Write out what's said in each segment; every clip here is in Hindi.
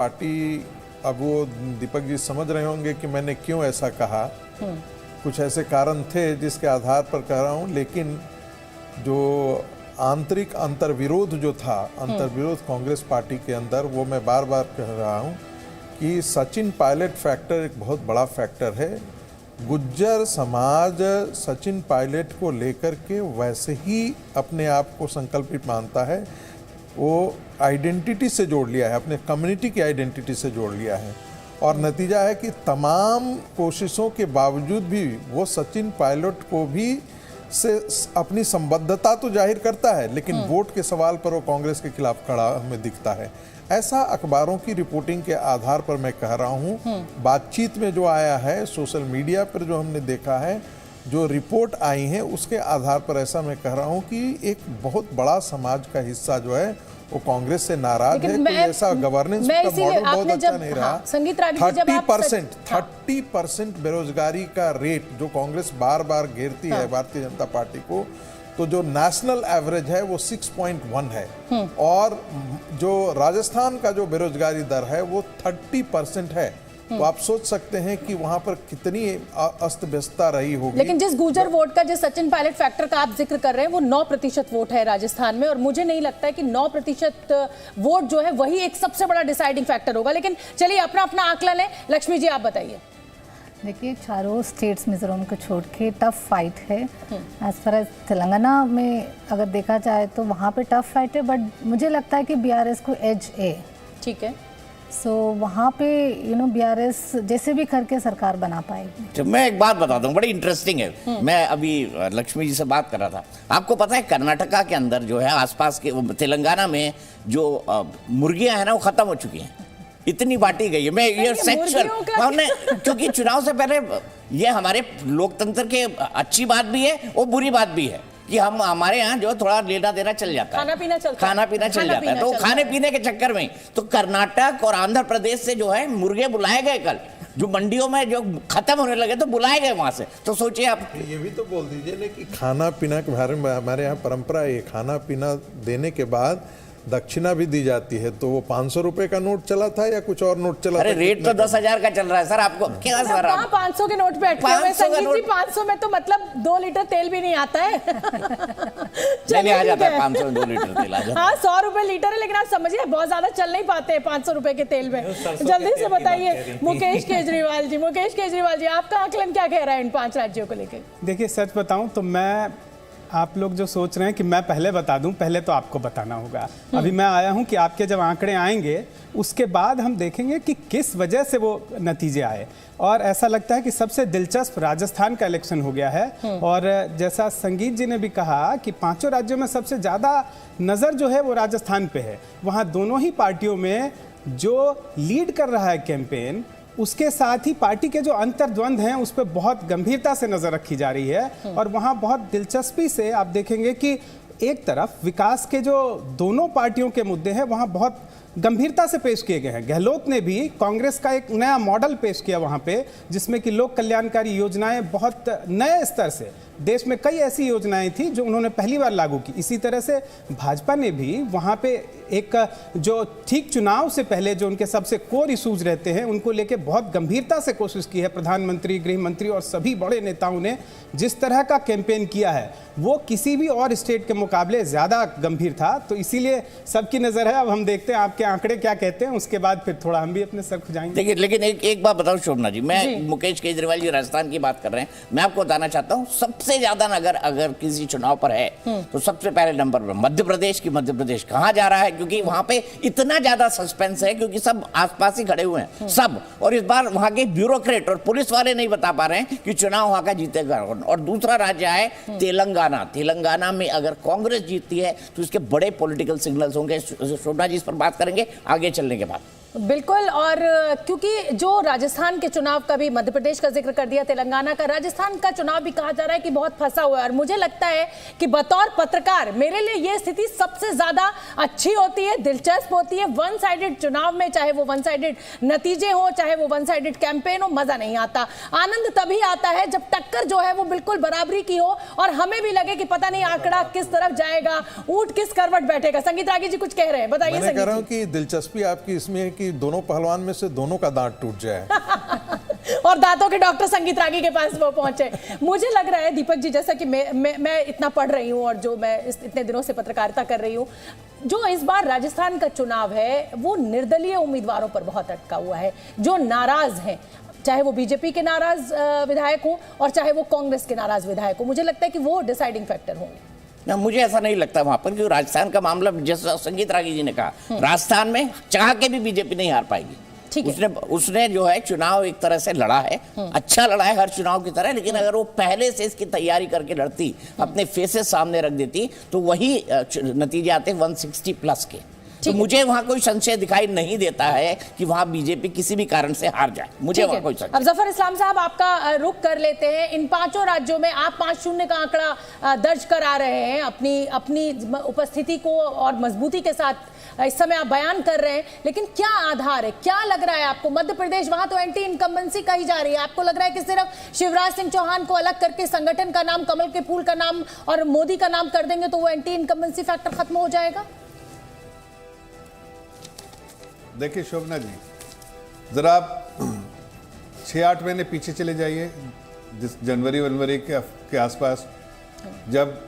पार्टी, अब वो दीपक जी समझ रहे होंगे कि मैंने क्यों ऐसा कहा। कुछ ऐसे कारण थे जिसके आधार पर कह रहा हूँ, लेकिन जो आंतरिक अंतर्विरोध जो था, अंतर्विरोध कांग्रेस पार्टी के अंदर, वो मैं बार बार कह रहा हूँ कि सचिन पायलट फैक्टर एक बहुत बड़ा फैक्टर है। गुज्जर समाज सचिन पायलट को लेकर के वैसे ही अपने आप को संकल्पित मानता है, वो आइडेंटिटी से जोड़ लिया है, अपने कम्युनिटी की आइडेंटिटी से जोड़ लिया है। और नतीजा है कि तमाम कोशिशों के बावजूद भी वो सचिन पायलट को भी से अपनी संबद्धता तो जाहिर करता है, लेकिन वोट के सवाल पर वो कांग्रेस के खिलाफ खड़ा हमें दिखता है। ऐसा अखबारों की रिपोर्टिंग के आधार पर मैं कह रहा हूँ। बातचीत में जो आया है, सोशल मीडिया पर जो हमने देखा है, जो रिपोर्ट आई है, उसके आधार पर ऐसा मैं कह रहा हूँ कि एक बहुत बड़ा समाज का हिस्सा जो है वो कांग्रेस से नाराज है। कोई ऐसा गवर्नेंस का मॉडल बहुत अच्छा नहीं रहा। 30% बेरोजगारी का रेट जो कांग्रेस बार बार घेरती है भारतीय जनता पार्टी को, तो जो नेशनल एवरेज है वो 6.1 है, और जो राजस्थान का जो बेरोजगारी दर है वो 30% है। तो आप सोच सकते हैं कि वहां पर कितनी अस्त व्यस्तता रही होगी। लेकिन जिस गुर्जर वोट का, जिस सचिन पायलट फैक्टर का आप जिक्र कर रहे हैं, वो 9% वोट है राजस्थान में, और मुझे नहीं लगता है कि 9% वोट जो है वही एक सबसे बड़ा डिसाइडिंग फैक्टर होगा। लेकिन चलिए अपना अपना आकलन है। लक्ष्मी जी आप बताइए। देखिए, चारों स्टेट्स मिजोरम को छोड़ के टफ फाइट है। एज फार एज तेलंगाना में अगर देखा जाए तो वहाँ पे टफ फाइट है, बट मुझे लगता है कि बीआरएस को एज है। ठीक है, सो वहाँ पे बीआरएस जैसे भी करके सरकार बना पाएगी। मैं एक बात बताता हूँ, बड़ी इंटरेस्टिंग है। मैं अभी लक्ष्मी जी से बात कर रहा था। आपको पता है कर्नाटका के अंदर जो है, आसपास के तेलंगाना में जो मुर्गियां हैं ना, वो खत्म हो चुकी हैं। इतनी बांटी गई है। मैं ये सेक्शन हमने, क्योंकि चुनाव से पहले ये हमारे लोकतंत्र के अच्छी बात भी है और बुरी बात भी है कि हम हमारे यहाँ जो थोड़ा लेना देना चल जाता है, खाना पीना चल जाता है। तो खाने पीने के चक्कर में तो कर्नाटक और आंध्र प्रदेश से जो है मुर्गे बुलाए गए कल, जो मंडियों में जो खत्म होने लगे तो बुलाए गए वहां से। तो सोचिए आप, ये भी तो बोल दीजिए ना कि खाना पीना के बारे में हमारे यहाँ परंपरा है, खाना पीना देने के बाद दक्षिणा भी दी जाती है। तो वो 500 रुपए का नोट चला था या कुछ और नोट चला था? अरे रेट तो 10,000 का चल रहा है सर। आपको क्या सर, 500 के नोट पे अटके हुए संगीत जी। 500 में तो मतलब 2 लीटर तेल भी नहीं आता है। नहीं आ जाता है 500 में 2 लीटर तेल आ जाता है। हाँ, 100 रुपए लीटर है, लेकिन आप समझिए बहुत ज्यादा चल नहीं पाते हैं 500 रुपए के तेल में। जल्दी से बताइए मुकेश केजरीवाल जी। मुकेश केजरीवाल जी, आपका आकलन क्या कह रहा है इन 5 राज्यों को लेकर? देखिए, सच बताऊं तो मैं, आप लोग जो सोच रहे हैं कि मैं पहले बता दूं, पहले तो आपको बताना होगा। अभी मैं आया हूं कि आपके जब आंकड़े आएंगे उसके बाद हम देखेंगे कि किस वजह से वो नतीजे आए। और ऐसा लगता है कि सबसे दिलचस्प राजस्थान का इलेक्शन हो गया है। और जैसा संगीत जी ने भी कहा कि 5 राज्यों में सबसे ज़्यादा नज़र जो है वो राजस्थान पे है। वहाँ दोनों ही पार्टियों में जो लीड कर रहा है कैंपेन, उसके साथ ही पार्टी के जो अंतर्द्वंद हैं उस पर बहुत गंभीरता से नजर रखी जा रही है। और वहां बहुत दिलचस्पी से आप देखेंगे कि एक तरफ विकास के जो दोनों पार्टियों के मुद्दे हैं वहां बहुत गंभीरता से पेश किए गए हैं। गहलोत ने भी कांग्रेस का एक नया मॉडल पेश किया वहां पे, जिसमें कि लोक कल्याणकारी योजनाएं बहुत नए स्तर से, देश में कई ऐसी योजनाएं थी जो उन्होंने पहली बार लागू की। इसी तरह से भाजपा ने भी वहां पे एक जो ठीक चुनाव से पहले जो उनके सबसे कोर इशूज रहते हैं उनको लेके बहुत गंभीरता से कोशिश की है। प्रधानमंत्री, गृह मंत्री और सभी बड़े नेताओं ने जिस तरह का कैंपेन किया है वो किसी भी और स्टेट के मुकाबले ज्यादा गंभीर था। तो इसीलिए सबकी नजर है। अब हम देखते हैं आपके आंकड़े क्या कहते हैं, उसके बाद फिर थोड़ा हम भी अपने सर खुजाएंगे। देखिए, लेकिन एक बात बताओ शोभना जी, मैं मुकेश केजरीवाल जी राजस्थान की बात कर रहे हैं, मैं आपको बताना चाहता हूँ सबसे ज्यादा अगर किसी चुनाव पर है तो सबसे पहले नंबर पर मध्य प्रदेश की। मध्य प्रदेश कहाँ जा रहा है, क्योंकि वहां पे इतना ज्यादा सस्पेंस है, क्योंकि सब आसपास ही खड़े हुए हैं सब, और इस बार वहां के ब्यूरोक्रेट और पुलिस वाले नहीं बता पा रहे हैं कि चुनाव वहां का जीतेगा। और दूसरा राज्य है तेलंगाना। तेलंगाना में अगर कांग्रेस जीतती है तो इसके बड़े पॉलिटिकल सिग्नल्स होंगे। शोभना जी इस पर बात करेंगे आगे चलने के बाद। बिल्कुल। और क्योंकि जो राजस्थान के चुनाव का भी, मध्य प्रदेश का जिक्र कर दिया, तेलंगाना का, राजस्थान का चुनाव भी कहा जा रहा है कि बहुत फंसा हुआ है। और मुझे लगता है कि बतौर पत्रकार मेरे लिए ये स्थिति सबसे ज्यादा अच्छी होती है, दिलचस्प होती है। वन साइडेड चुनाव में, चाहे वो वन साइडेड नतीजे हो, चाहे वो वन साइडेड कैंपेन हो, मजा नहीं आता। आनंद तभी आता है जब टक्कर जो है वो बिल्कुल बराबरी की हो और हमें भी लगे कि पता नहीं आंकड़ा किस तरफ जाएगा, ऊंट किस करवट बैठेगा। संगीत रागी जी कुछ कह रहे हैं, बताइए। मैं कह रहा हूं कि दिलचस्पी आपकी इसमें कि दोनों पहलवान में से दोनों का दांत टूट जाए। और दांतों के डॉक्टर संगीत रागी के पास वो पहुंचे। मुझे लग रहा है दीपक जी, जैसा कि मैं इतना पढ़ रही हूँ और जो मैं इतने दिनों से पत्रकारिता कर रही हूँ, जो इस बार राजस्थान का चुनाव है वो निर्दलीय उम्मीदवारों पर बहुत अटका हुआ है, जो नाराज हैं, चाहे वो बीजेपी के नाराज विधायक हो और चाहे वो कांग्रेस के नाराज विधायक हो। मुझे लगता है कि वो डिसाइडिंग फैक्टर होंगे। ना, मुझे ऐसा नहीं लगता वहां पर, क्योंकि राजस्थान का मामला जैसा संगीत रागी जी ने कहा, राजस्थान में चाह के भी बीजेपी नहीं हार पाएगी। उसने जो है चुनाव एक तरह से लड़ा है, अच्छा लड़ा है हर चुनाव की तरह, लेकिन अगर वो पहले से इसकी तैयारी करके लड़ती, अपने फेसेस सामने रख देती, तो वही नतीजे आते 160 प्लस के। तो मुझे वहां कोई संशय दिखाई नहीं देता है कि वहां बीजेपी किसी भी कारण से हार जाए। मुझे वहां कोई संशय। अब जफर इस्लाम साहब, आपका रुख कर लेते हैं। इन 5 राज्यों में आप 5-0 का आंकड़ा दर्ज करा रहे हैं, अपनी उपस्थिति को और मजबूती के साथ इस समय आप बयान कर रहे हैं, लेकिन क्या आधार है, क्या लग रहा है आपको? मध्य प्रदेश, वहां तो एंटी इनकम्बेंसी कही जा रही है, आपको लग रहा है कि सिर्फ शिवराज सिंह चौहान को अलग करके संगठन का नाम, कमल के फूल का नाम और मोदी का नाम कर देंगे तो वो एंटी इनकम्बेंसी फैक्टर खत्म हो जाएगा? देखिए शोभना जी, जरा आप 6-8 महीने पीछे चले जाइए, जनवरी के आसपास, जब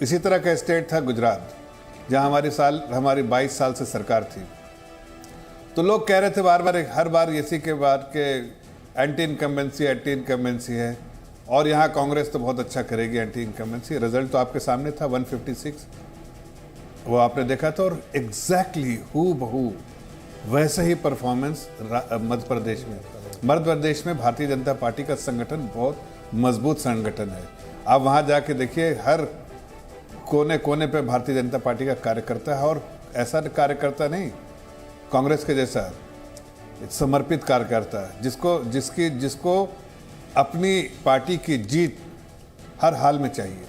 इसी तरह का स्टेट था गुजरात, जहां हमारी 22 साल से सरकार थी, तो लोग कह रहे थे हर बार इसी के बाद के एंटी इनकम्बेंसी है, और यहाँ कांग्रेस तो बहुत अच्छा करेगी एंटी इनकम्बेंसी। रिजल्ट तो आपके सामने था 156, वो आपने देखा था, और एग्जैक्टली हूबहू वैसे ही परफॉर्मेंस मध्य प्रदेश में भारतीय जनता पार्टी का संगठन बहुत मजबूत संगठन है। आप वहां जाके देखिए, हर कोने कोने पे भारतीय जनता पार्टी का कार्यकर्ता है, और ऐसा कार्यकर्ता नहीं कांग्रेस के जैसा, समर्पित कार्यकर्ता है, जिसको अपनी पार्टी की जीत हर हाल में चाहिए।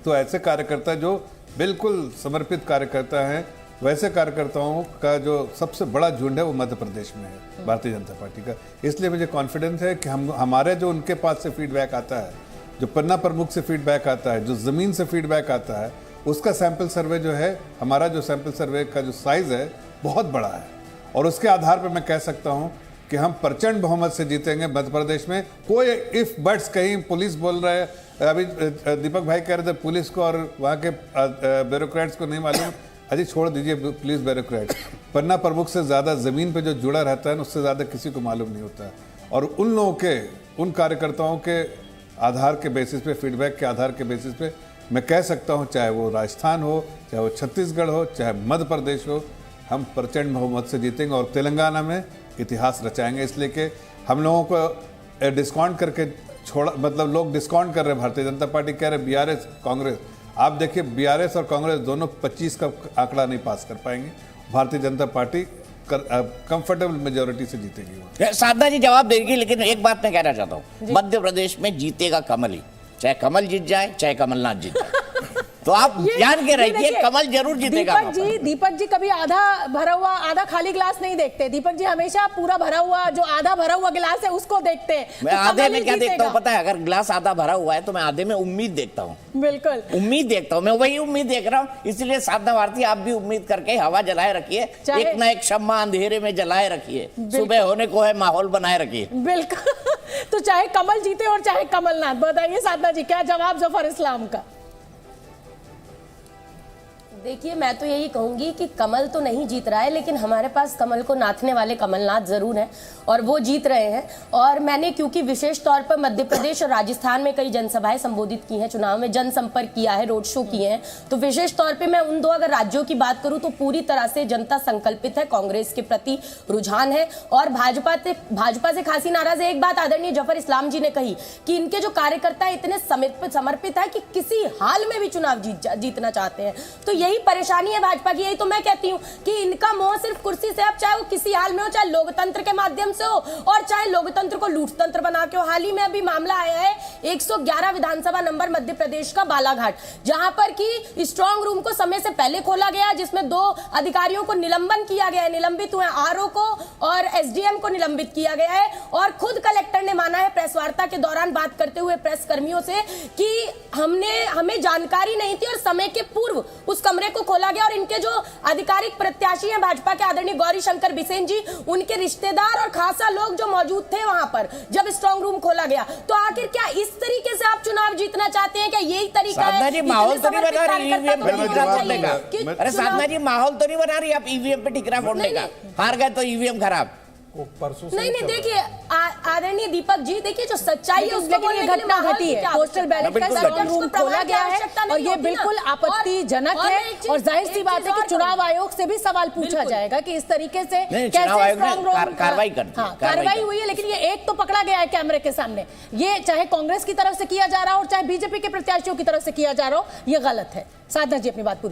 तो ऐसे कार्यकर्ता जो बिल्कुल समर्पित कार्यकर्ता हैं, वैसे कार्यकर्ताओं का जो सबसे बड़ा झुंड है वो मध्य प्रदेश में है, भारतीय जनता पार्टी का। इसलिए मुझे कॉन्फिडेंस है कि हमारे जो उनके पास से फीडबैक आता है, जो पन्ना प्रमुख से फीडबैक आता है, जो ज़मीन से फीडबैक आता है, उसका सैंपल सर्वे जो है, हमारा जो सैंपल सर्वे का जो साइज़ है बहुत बड़ा है, और उसके आधार पर मैं कह सकता हूँ कि हम प्रचंड बहुमत से जीतेंगे मध्य प्रदेश में। कोई इफ बट्स, कहीं पुलिस बोल रहे हैं, अभी दीपक भाई कह रहे थे पुलिस को और वहाँ के ब्यूरोक्रेट्स को नहीं मालूम, अजी छोड़ दीजिए पुलिस ब्यूरोक्रेट, पन्ना प्रमुख से ज़्यादा ज़मीन पे जो जुड़ा रहता है ना, उससे ज़्यादा किसी को मालूम नहीं होता है। और उन लोगों के, उन कार्यकर्ताओं के आधार के बेसिस पे, फीडबैक के आधार के बेसिस पे मैं कह सकता हूँ, चाहे वो राजस्थान हो, चाहे वो छत्तीसगढ़ हो, चाहे मध्य प्रदेश हो, हम प्रचंड बहुमत से जीतेंगे और तेलंगाना में इतिहास रचाएंगे। इसलिए कि हम लोगों को डिस्काउंट करके छोड़ा, मतलब लोग डिस्काउंट कर रहे हैं, भारतीय जनता पार्टी कह रहे हैं बीआरएस कांग्रेस। आप देखिए बीआरएस और कांग्रेस दोनों 25 का आंकड़ा नहीं पास कर पाएंगे, Bharatiya Janata party comfortable majority से जीतेगी। साधना जी जवाब देगी, लेकिन एक बात मैं कहना चाहता हूँ, मध्य प्रदेश में जीतेगा कमल ही, चाहे कमल जीत जाए चाहे कमलनाथ जीत जाए। तो आप जान के रहिए, कमल जरूर जीतेगा। दीपक जी कभी आधा भरा हुआ, आधा खाली गिलास नहीं देखते। दीपक जी हमेशा पूरा भरा हुआ, जो आधा भरा हुआ गिलास है उसको देखते हैं। मैं आधे में क्या देखता हूँ पता है? अगर गिलास आधा भरा हुआ है तो मैं आधे में उम्मीद देखता हूँ। बिल्कुल उम्मीद देखता हूँ, मैं वही उम्मीद देख रहा हूँ। इसलिए साधना भारती, आप भी उम्मीद करके हवा जलाए रखिए, एक ना एक शम्मा अंधेरे में जलाए रखिए, सुबह होने को है माहौल बनाए रखिए। बिल्कुल। तो चाहे कमल जीते और चाहे कमलनाथ, बताइए साधना जी क्या जवाब जफर इस्लाम का? देखिए, मैं तो यही कहूंगी कि कमल तो नहीं जीत रहा है, लेकिन हमारे पास कमल को नाथने वाले कमलनाथ जरूर हैं और वो जीत रहे हैं। और मैंने क्योंकि विशेष तौर पर मध्य प्रदेश और राजस्थान में कई जनसभाएं संबोधित की हैं, चुनाव में जनसंपर्क किया है, रोड शो किए हैं, तो विशेष तौर पर मैं उन दो अगर राज्यों की बात करूं तो पूरी तरह से जनता संकल्पित है, कांग्रेस के प्रति रुझान है और भाजपा से खासी नाराज है। एक बात आदरणीय जफर इस्लाम जी ने कही कि इनके जो कार्यकर्ता इतने समर्पित है कि किसी हाल में भी चुनाव जीतना चाहते हैं। तो यही परेशानी है भाजपा की। यही तो मैं कहती हूं कि इनका मोह सिर्फ कुर्सी से, अब चाहे वो किसी हाल में हो, चाहे लोकतंत्र के माध्यम से हो और चाहे लोकतंत्र को लूटतंत्र बना के हो। हाल ही में अभी मामला आया है 111 विधानसभा नंबर मध्य प्रदेश का बालाघाट, जहां पर की स्ट्रांग रूम को समय से पहले खोला गया, जिसमें 2 अधिकारियों को निलंबन किया गया है, निलंबित हुए आरओ को और एसडीएम को निलंबित किया गया है और खुद कलेक्टर ने माना है प्रेस वार्ता के दौरान बात करते हुए प्रेस कर्मियों से कि हमें जानकारी नहीं थी और समय के पूर्व उस कमरे को खोला गया और इनके जो आधिकारिक प्रत्याशी हैं भाजपा के आदरणीय गौरी शंकर बिसेन जी, उनके रिश्तेदार और खासा लोग जो मौजूद थे वहां पर जब स्ट्रांग रूम खोला गया। तो आखिर क्या इस तरीके से आप चुनाव जीतना चाहते हैं? क्या यही तरीका है? माहौल तो नहीं बना रही ईवीएम पे ठिकरा फोड़ने का। कि अरे साधना जी, माहौल तो नहीं बना रही आप ईवीएम पे ठिकरा फोड़ने का। हार गए तो ईवीएम खराब। परसों से नहीं देखिए आदरणीय दीपक जी, देखिए जो सच्चाई है उसको बोलने ये के लिए घटना माहौल घटी की है, क्या पोस्टल बैलेट का स्ट्रांग रूम खोला गया है और ये बिल्कुल आपत्तिजनक है और जाहिर सी बात है कि चुनाव आयोग से भी सवाल पूछा जाएगा कि इस तरीके से कैसे स्ट्रांग रूम कार्रवाई हुई है। लेकिन ये एक तो पकड़ा गया है कैमरे के सामने, ये चाहे कांग्रेस की तरफ से किया जा रहा हो और चाहे बीजेपी के प्रत्याशियों की तरफ से किया जा रहा हो, ये गलत है। साधना जी अपनी बात पूरी